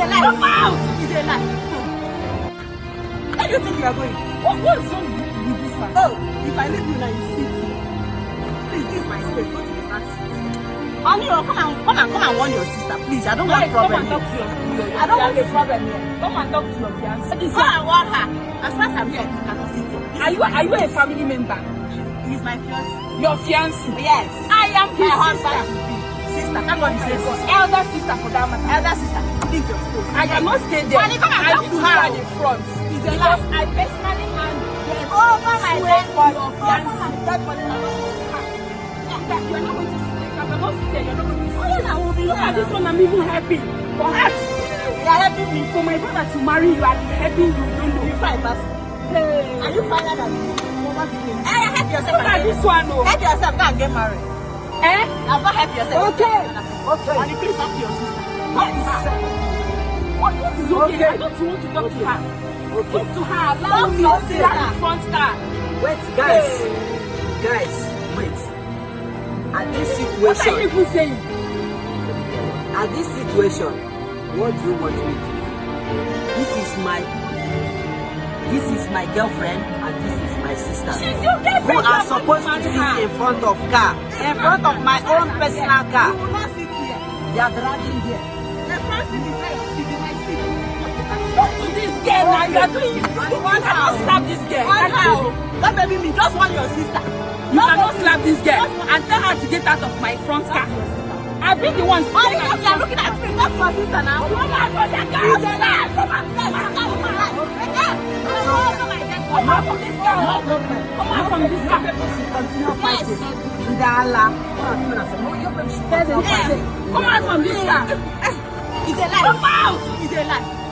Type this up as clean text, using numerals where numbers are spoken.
a lie. Come out! It's a lie. Where do you think you are going? What is wrong with this one? Oh, if I leave you now, you sit here. Please, this is my space. Go to the taxi. Honey, come and warn your sister, please. I don't want problem. Come and talk to your I don't want a problem here. Come and talk to your fiancé. Come and warn her. As far as I'm here, you cannot sit here. Are you a family member? He's my fiancé. Your fiancé? Yes. I am his husband. Sister, thank God you say so. Elder sister for that matter. Elder sister, leave your space. I cannot stay there. Honey, come and talk to her at the front. Because I personally hand over my dead body. Your fiancé. Dead body. You are not going to sit there. I cannot sit there. You are not going to sit there. Look at this one. I'm even happy. For her, you are helping me. For my brother to marry you, I'm helping you. Don't know. You fine, Pastor. Are you fine than me? Help yourself. Look at this one. Help yourself. Go and get married. Now go help yourself. Okay. And you please talk to your sister. What is okay? I don't want to talk to her. Talk to her. Allow me to sit at the front car. Wait, guys, wait. At this situation, what are you even saying? At this situation, what do you want me to do? This is my girlfriend and this is my sister. She's your girlfriend. Who are supposed to sit in front of car, in front of my own personal car. You will not sit here. They are dragging here. The first thing is that she did not sit. Talk to this girl now. You are doing. You cannot slap this girl. That baby me just want your sister. You cannot slap this girl and tell her to get out of my front car. I've been the one. Oh, you are looking at me. That's your sister now. Come on, for the car. Come out from this car. Come out from this car. Continue fighting. Come out from this car. It's a lie. Come out. It's a lie.